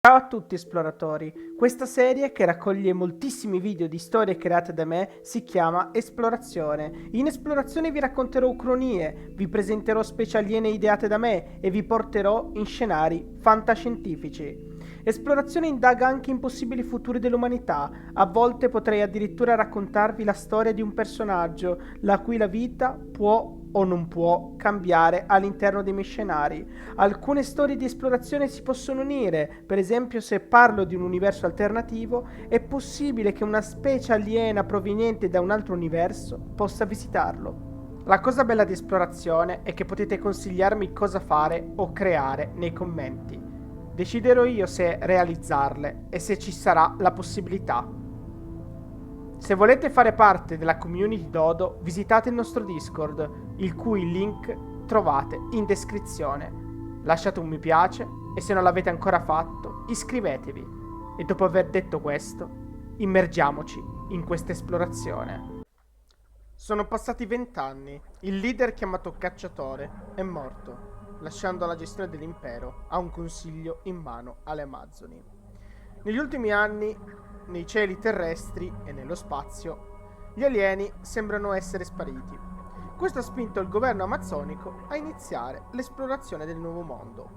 Ciao a tutti esploratori, questa serie che raccoglie moltissimi video di storie create da me si chiama Esplorazione. In Esplorazione vi racconterò ucronie, vi presenterò specie aliene ideate da me e vi porterò in scenari fantascientifici. Esplorazione indaga anche in possibili futuri dell'umanità, a volte potrei addirittura raccontarvi la storia di un personaggio, la cui la vita può o non può cambiare all'interno dei miei scenari. Alcune storie di esplorazione si possono unire, per esempio se parlo di un universo alternativo, è possibile che una specie aliena proveniente da un altro universo possa visitarlo. La cosa bella di esplorazione è che potete consigliarmi cosa fare o creare nei commenti. Deciderò io se realizzarle e se ci sarà la possibilità. Se volete fare parte della community Dodo, visitate il nostro Discord, il cui link trovate in descrizione. Lasciate un mi piace e se non l'avete ancora fatto, iscrivetevi. E dopo aver detto questo, immergiamoci in questa esplorazione. Sono passati 20 anni. Il leader chiamato Cacciatore è morto, lasciando la gestione dell'impero a un consiglio in mano alle Amazzoni. Negli ultimi anni, nei cieli terrestri e nello spazio, gli alieni sembrano essere spariti. Questo ha spinto il governo amazzonico a iniziare l'esplorazione del nuovo mondo.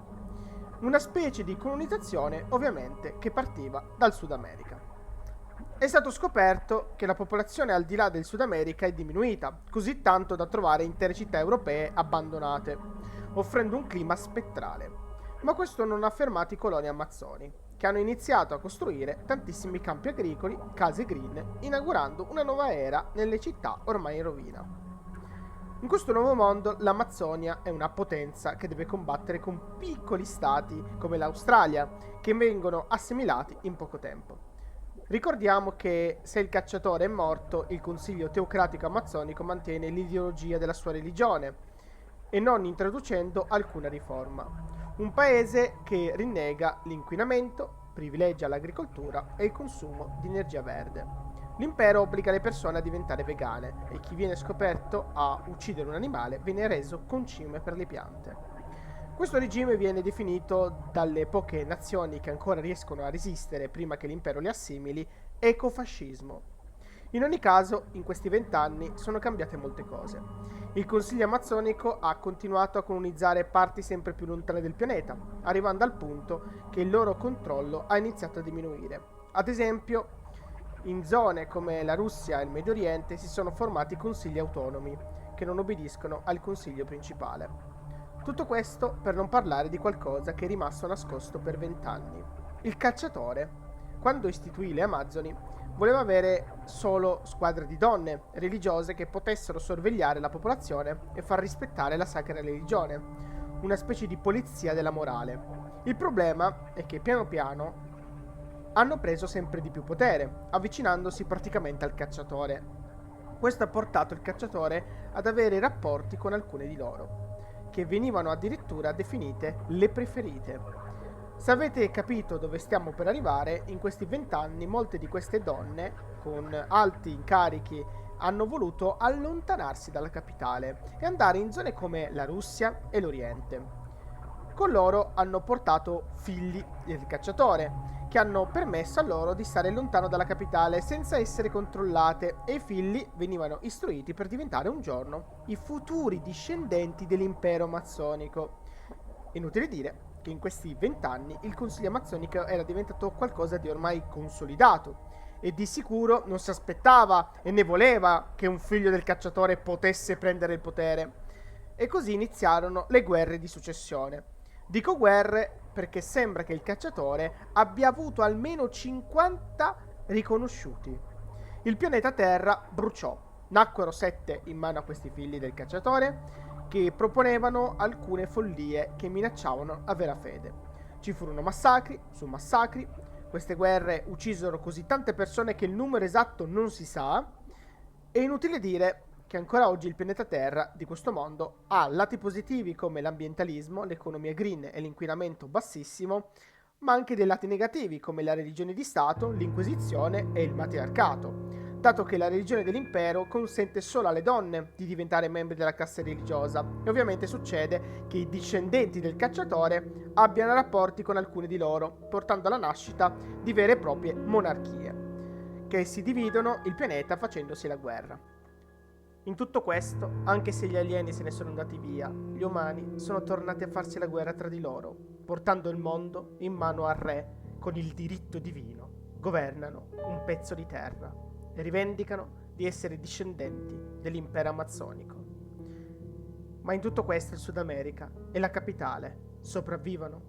Una specie di colonizzazione, ovviamente, che partiva dal Sud America. È stato scoperto che la popolazione al di là del Sud America è diminuita, così tanto da trovare intere città europee abbandonate, offrendo un clima spettrale. Ma questo non ha fermato i coloni amazzoni, che hanno iniziato a costruire tantissimi campi agricoli, case green, inaugurando una nuova era nelle città ormai in rovina. In questo nuovo mondo l'Amazzonia è una potenza che deve combattere con piccoli stati come l'Australia, che vengono assimilati in poco tempo. Ricordiamo che se il cacciatore è morto, il Consiglio Teocratico Amazzonico mantiene l'ideologia della sua religione e non introducendo alcuna riforma. Un paese che rinnega l'inquinamento, privilegia l'agricoltura e il consumo di energia verde. L'impero obbliga le persone a diventare vegane e chi viene scoperto a uccidere un animale viene reso concime per le piante. Questo regime viene definito dalle poche nazioni che ancora riescono a resistere prima che l'impero li assimili ecofascismo. In ogni caso, in questi 20 anni sono cambiate molte cose. Il Consiglio Amazzonico ha continuato a colonizzare parti sempre più lontane del pianeta, arrivando al punto che il loro controllo ha iniziato a diminuire. Ad esempio, in zone come la Russia e il Medio Oriente si sono formati consigli autonomi, che non obbediscono al consiglio principale. Tutto questo per non parlare di qualcosa che è rimasto nascosto per 20 anni. Il cacciatore, quando istituì le Amazzoni, voleva avere solo squadre di donne religiose che potessero sorvegliare la popolazione e far rispettare la sacra religione, una specie di polizia della morale. Il problema è che piano piano hanno preso sempre di più potere, avvicinandosi praticamente al cacciatore. Questo ha portato il cacciatore ad avere rapporti con alcune di loro, che venivano addirittura definite le preferite. Se avete capito dove stiamo per arrivare, in questi 20 anni molte di queste donne, con alti incarichi, hanno voluto allontanarsi dalla capitale e andare in zone come la Russia e l'Oriente. Con loro hanno portato figli del cacciatore, che hanno permesso a loro di stare lontano dalla capitale senza essere controllate e i figli venivano istruiti per diventare un giorno i futuri discendenti dell'impero amazzonico. Inutile dire che in questi 20 anni il Consiglio Amazzonico era diventato qualcosa di ormai consolidato e di sicuro non si aspettava e ne voleva che un figlio del cacciatore potesse prendere il potere. E così iniziarono le guerre di successione. Dico guerre perché sembra che il cacciatore abbia avuto almeno 50 riconosciuti. Il pianeta Terra bruciò. Nacquero 7 in mano a questi figli del cacciatore che proponevano alcune follie che minacciavano la vera fede. Ci furono massacri su massacri. Queste guerre uccisero così tante persone che il numero esatto non si sa. È inutile dire che ancora oggi il pianeta Terra di questo mondo ha lati positivi come l'ambientalismo, l'economia green e l'inquinamento bassissimo, ma anche dei lati negativi come la religione di Stato, l'inquisizione e il matriarcato. dato che la religione dell'impero consente solo alle donne di diventare membri della classe religiosa, e ovviamente succede che i discendenti del cacciatore abbiano rapporti con alcune di loro, portando alla nascita di vere e proprie monarchie, che si dividono il pianeta facendosi la guerra. In tutto questo, anche se gli alieni se ne sono andati via, gli umani sono tornati a farsi la guerra tra di loro, portando il mondo in mano al re con il diritto divino. Governano un pezzo di terra e rivendicano di essere discendenti dell'impero amazzonico. Ma in tutto questo il Sud America e la capitale sopravvivono.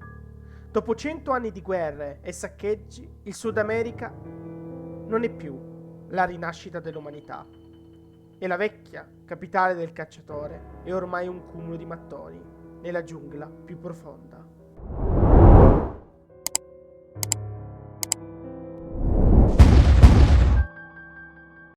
Dopo 100 anni di guerre e saccheggi, il Sud America non è più la rinascita dell'umanità. E la vecchia capitale del cacciatore è ormai un cumulo di mattoni nella giungla più profonda.